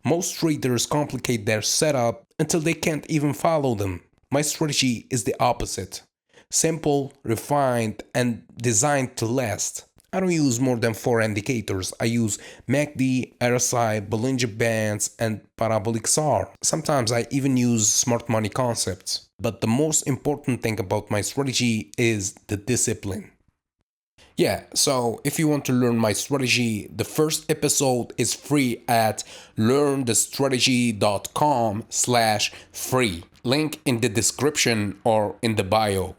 Most traders complicate their setup until they can't even follow them. My strategy is the opposite. Simple, refined, and designed to last. I don't use more than 4 indicators. I use MACD, RSI, Bollinger Bands, and Parabolic SAR. Sometimes I even use smart money concepts. But the most important thing about my strategy is the discipline. Yeah, so if you want to learn my strategy, the first episode is free at learnthestrategy.com/free. Link in the description or in the bio.